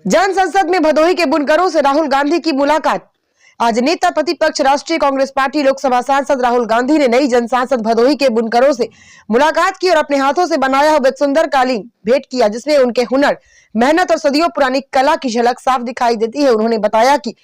जन संसद में भदोही के बुनकरों से राहुल गांधी की मुलाकात। आज नेता प्रतिपक्ष राष्ट्रीय कांग्रेस पार्टी लोकसभा सांसद राहुल गांधी ने नई जन सांसद भदोही के बुनकरों से मुलाकात की और अपने हाथों से बनाया हुआ सुंदर कालीन भेंट किया, जिसमें उनके हुनर, मेहनत और सदियों पुरानी कला की झलक साफ दिखाई देती है। उन्होंने बताया कि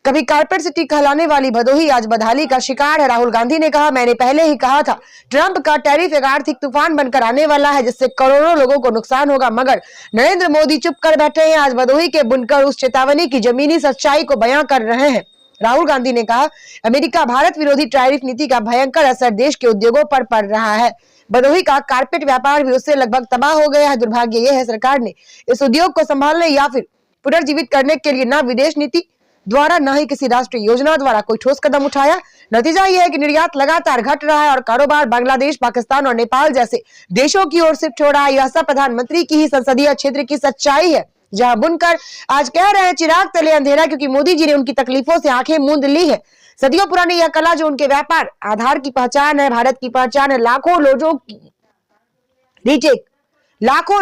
कभी कारपेट सिटी कहलाने वाली भदोही आज बदहाली का शिकार है। राहुल गांधी ने कहा, मैंने पहले ही कहा था, ट्रंप का टैरिफ एक आर्थिक तूफान बनकर आने वाला है, जिससे करोड़ों लोगों को नुकसान होगा, मगर नरेंद्र मोदी चुप कर बैठे हैं। आज भदोही के बुनकर उस चेतावनी की जमीनी सच्चाई को बयां कर रहे हैं। राहुल गांधी ने कहा, अमेरिका भारत विरोधी टैरिफ नीति का भयंकर असर देश के उद्योगों पर पड़ रहा है। भदोही का कारपेट व्यापार भी उससे लगभग तबाह हो गया है। दुर्भाग्य यह है, सरकार ने इस उद्योग को संभालने या फिर पुनर्जीवित करने के लिए न विदेश नीति द्वारा न ही किसी राष्ट्रीय योजना द्वारा कोई ठोस कदम उठाया। नतीजा यह है कि निर्यात लगातार घट रहा है और कारोबार बांग्लादेश, पाकिस्तान और नेपाल जैसे देशों की ओर शिफ्ट हो रहा है। यह सब प्रधानमंत्री की ही संसदीय क्षेत्र की सच्चाई है, जहां बुनकर आज कह रहे हैं चिराग तले अंधेरा, क्योंकि मोदी जी ने उनकी तकलीफों से आंखें मूंद ली है। सदियों पुरानी यह कला जो उनके व्यापार आधार की पहचान है, भारत की पहचान है, लाखों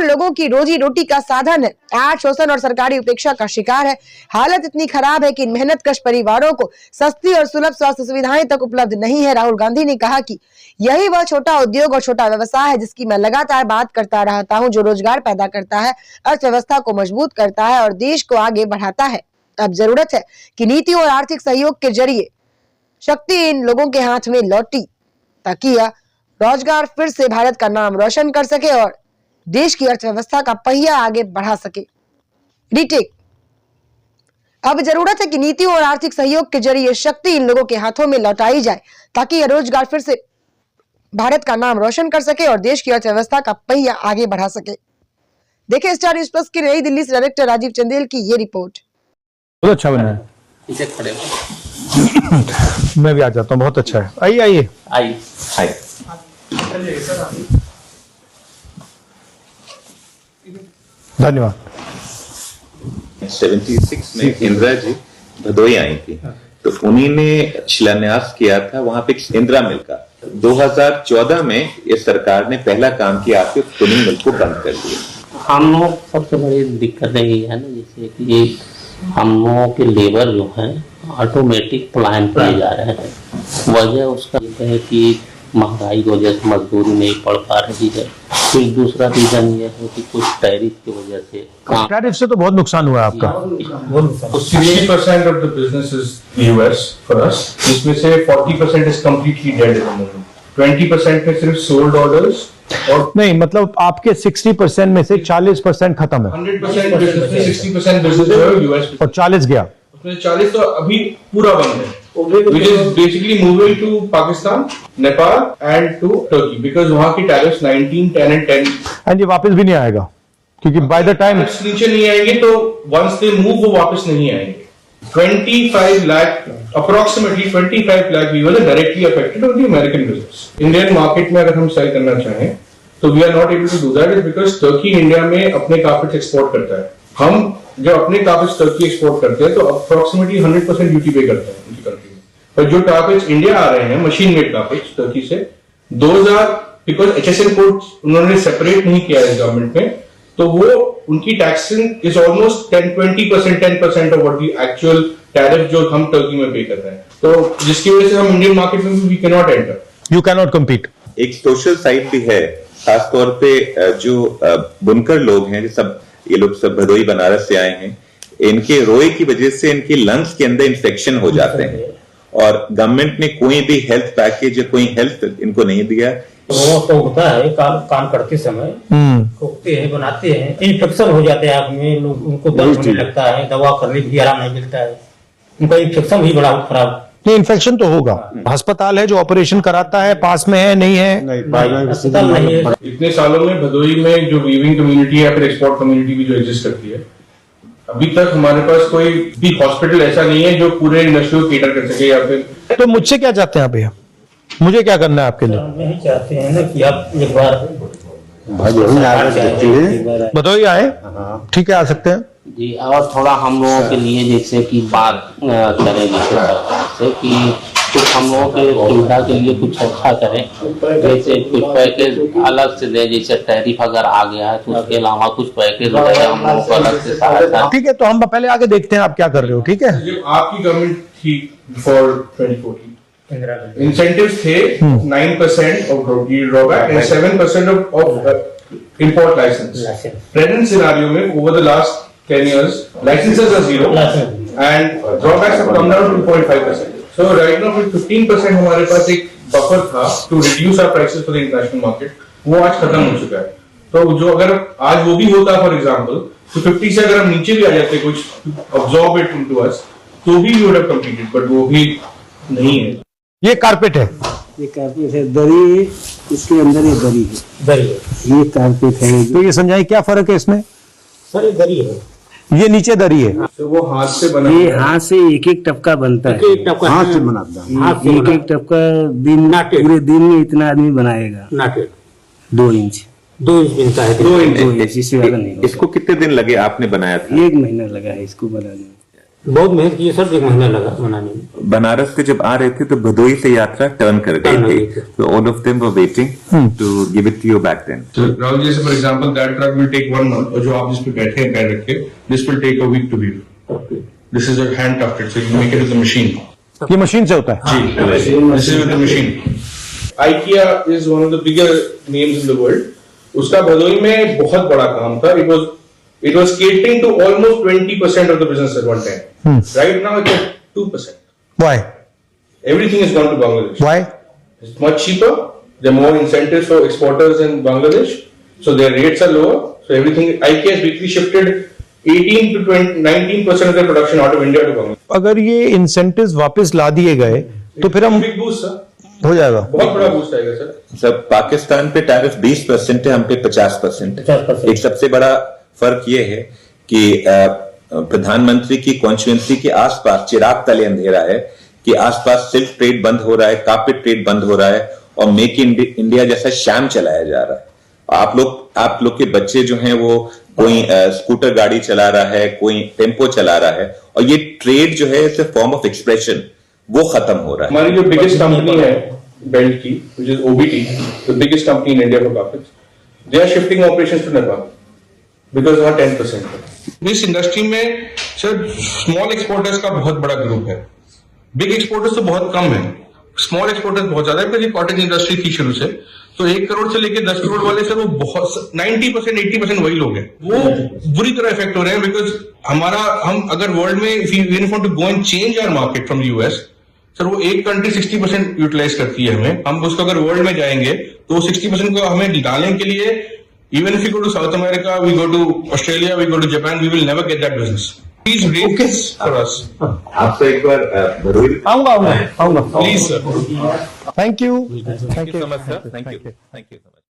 लोगों की रोजी रोटी का साधन है, आज शोषण और सरकारी उपेक्षा का शिकार है। हालत इतनी खराब है कि इन मेहनतकश परिवारों को सस्ती और सुलभ स्वास्थ्य सुविधाएं तक उपलब्ध नहीं है। राहुल गांधी ने कहा कि यही वह छोटा उद्योग और छोटा व्यवसाय है जिसकी मैं लगातार बात करता रहता हूं, जो रोजगार पैदा करता है, अर्थव्यवस्था को मजबूत करता है और देश को आगे बढ़ाता है। अब जरूरत है कि नीतियों और आर्थिक सहयोग के जरिए शक्ति इन लोगों के हाथ में लौटी, ताकि यह रोजगार फिर से भारत का नाम रोशन कर सके और देश की अर्थव्यवस्था का पहिया आगे बढ़ा सके। रीटेक, अब जरूरत है कि नीतियों और आर्थिक सहयोग के जरिए शक्ति इन लोगों के हाथों में लौटाई जाए, ताकि यह रोजगार फिर से भारत का नाम रोशन कर सके और देश की अर्थव्यवस्था का पहिया आगे बढ़ा सके। देखिए स्टार न्यूज़ प्लस की नई दिल्ली से डायरेक्टर राजीव चंदेल की ये रिपोर्ट। बहुत अच्छा बना है। मैं भी आ जाता हूँ, बहुत अच्छा है। आइए धन्यवाद। 76 में इंदिरा जी भदोही आई थी, तो उन्हीं ने शिलान्यास किया था वहां पे इंदिरा मिल का। 2014 में ये सरकार ने पहला काम किया कि स्पिनिंग मिल को बंद कर दिया। हम लोग सबसे बड़ी दिक्कत यही है ना, जैसे कि हम लोगों के लेबर जो है ऑटोमेटिक पलायन किए जा रहे हैं। वजह उसका ये है कि महंगाई की वजह से मजदूरी नहीं पड़ पा रही है। फिर दूसरा रीजन ये है कि कुछ टैरिफ की वजह से टैरिफ से तो बहुत नुकसान हुआ है आपका। 60% of the business is US for us. इसमें से 40% is completely dead at the moment. 20% में सिर्फ sold orders और नहीं, मतलब आपके 60% में से 40% खत्म है। 100% business में 60% business जो है US और 40 गया। उसमें 40 तो अभी पूरा बंद है, which is basically moving to Pakistan, Nepal and to Turkey because वहाँ की tariffs 19, 10 and 10 एंड ये वापस भी नहीं आएगा, क्योंकि बाय द टाइम नीचे नहीं आएंगे तो once they move वो वापस नहीं आएंगे। 25 lakh, approximately 25 lakh viewers are directly affected on the American business. Indian market में अगर हम sell करना चाहें तो we are not able to do that is because Turkey India में अपने carpets export करता है। हम जो अपने carpets Turkey export करते हैं तो approximately 100% duty pay करते हैं उनकी कंट्री में। पर जो carpets इंडिया आ रहे हैं machine made carpets Turkey से, those are because HSN code उन्होंने separate नहीं किया है गवर्नमेंट में, तो वो उनकी taxing is almost 10% of what the actual tariff जो हम टर्की में पे कर रहे हैं, तो जिसकी वजह से हम इंडियन मार्केट में भी we can not enter, you can not compete. एक सोशल साइड भी है, खासतौर पे जो बुनकर लोग हैं, सब ये लोग सब भदोही बनारस से आए हैं, इनके रोए की वजह से इनके लंग्स के अंदर इन्फेक्शन हो जाते हैं और गवर्नमेंट ने कोई भी हेल्थ पैकेज या कोई हेल्थ इनको नहीं दिया। वो तो होता है काम करते समय ठोकते हैं, बनाते हैं, इन्फेक्शन हो जाते हैं आँख में, उनको दर्द होने लगता है, दवा करने भी आराम नहीं मिलता है, उनका इन्फेक्शन भी बड़ा खराब। नहीं, इन्फेक्शन तो होगा। अस्पताल है जो ऑपरेशन कराता है, पास में है नहीं है? अस्पताल नहीं है। इतने सालों में भदोही में जो वीविंग कम्युनिटी या फिर एक्सपोर्ट कम्युनिटी भी जो एग्जिस्ट करती है, अभी तक हमारे पास कोई भी हॉस्पिटल ऐसा नहीं है जो पूरे इंडस्ट्री को केटर कर सके। या फिर तो मुझसे क्या चाहते हैं आप भैया? मुझे क्या करना है आपके लिए? हम यही चाहते हैं ना कि आप एक बार भदोही आए, ठीक है, आ सकते हैं जी। और थोड़ा हम लोगों के लिए जैसे कि बात करें जैसे सरकार से कि कुछ हम लोगों के सुविधा के लिए कुछ अच्छा करें, जैसे कुछ पैकेज अलग से दें, जैसे टैरिफ अगर आ गया है तो उसके अलावा कुछ पैकेज वगैरह हम लोगों को अलग से सहायता। ठीक है, तो हम पहले आगे देखते हैं आप क्या कर रहे हो। ठीक है, जब आपकी गवर्नमेंट थी फॉर 2014, इंसेंटिव्स थे 9% of drawback and 7% of import licence. Present scenario में over the last 10 years licenses are zero and drawbacks have come down to 2.5%. So right now with 15% हमारे पास एक बफर था to reduce our prices for the international market, वो आज खत्म हो चुका है। तो जो अगर आज वो भी होता फॉर एग्जांपल तो 50 से अगर हम नीचे भी आ जाते कुछ absorb it into us तो भी we would have competed, but वो भी नहीं है। ये कारपेट है, ये कारपेट है, दरी है, इसके अंदर ये दरी है, ये कारपेट है। तो ये समझाइए क्या फर्क है इसमें? सर ये दरी है, ये नीचे दरी है, तो वो हाथ से बना, ये हाथ से एक एक टपका बनता है, एक टपका हाथ से बनाता है, हाथ से एक एक टपका दिन पूरे दिन में इतना आदमी बनाएगा। नाटेड 2 इंच 2 इंच मिलता है, 2 इंच इससे ज्यादा नहीं होगा। इसको कितने दिन लगे आपने बनाया था? 1 महीना लगा है इसको बनाने में। बहुत मेहनत की है सर, 1 महीना लगा बनाने में। बनारस से जब आ रहे थे तो भदोई से यात्रा टर्न कर टर्न हो गई गई थी, थी। तो all of them were waiting to give it to you back then. So Rahul ji, for example, that truck will take 1 month, और जो आप जिस पे बैठे हैं पैर रख के, this will take a week to build. This is a hand tufted, so you make it with the machine. ये मशीन से होता है। जी, this is with the machine. IKEA is one of the bigger names in the world. उसका भदोई में बहुत बड़ा काम था. It was catering to almost 20% of the business at one time. Right now it's at 2%. Why? Everything has gone to Bangladesh. Why? It's much cheaper. There are more incentives for exporters in Bangladesh, so their rates are lower. So everything, IKEA has basically shifted 18 to 19% of their production out of India to Bangladesh. अगर ये incentives वापस ला दिए गए तो फिर हम Big boost, sir. हो जाएगा। बहुत बड़ा बूस्ट आएगा सर। सब पाकिस्तान पे टैरिफ 20% है, हम पे 50% है। 50%। एक सबसे बड़ा फर्क ये है कि प्रधानमंत्री की कॉन्स्टिट्यूंसी के आसपास चिराग तले अंधेरा है कि आसपास सिल्क ट्रेड बंद हो रहा है, कार्पेट ट्रेड बंद हो रहा है और मेक इन इंडिया जैसा शैम चलाया जा रहा है। आप लोग के बच्चे जो हैं वो कोई स्कूटर गाड़ी चला रहा है, कोई टेम्पो चला रहा है और ये ट्रेड जो है it's a form of expression, वो खत्म हो रहा है। हमारी जो बिगेस्ट कंपनी है बेल्ट की, which is OBT, the biggest company in India for carpets, they are shifting operations to Nepal because वहाँ 10% है। इस इंडस्ट्री में सर स्मॉल एक्सपोर्टर्स का बहुत बड़ा ग्रुप है, बिग एक्सपोर्टर्स तो बहुत कम है, स्मॉल एक्सपोर्टर्स बहुत ज्यादा है। क्योंकि कॉटेज इंडस्ट्री थी शुरू से, तो 1 करोड़ से लेकर 10 करोड़ वाले सर वो बहुत 90% 80% वही लोग हैं, वो बुरी तरह इफेक्ट हो रहे हैं। बिकॉज हम अगर वर्ल्ड में if you want to go and change our market from US, sir वो एक कंट्री 60% यूटिलाइज करती है हमें, हम उसको अगर वर्ल्ड में जाएंगे तो 60% को हमें डालने के लिए, even if you go to South America, we go to Australia, we go to Japan, we will never get that business. Please rate this for us. आपसे एक बार आऊंगा please sir. Thank you so much sir, thank you so much.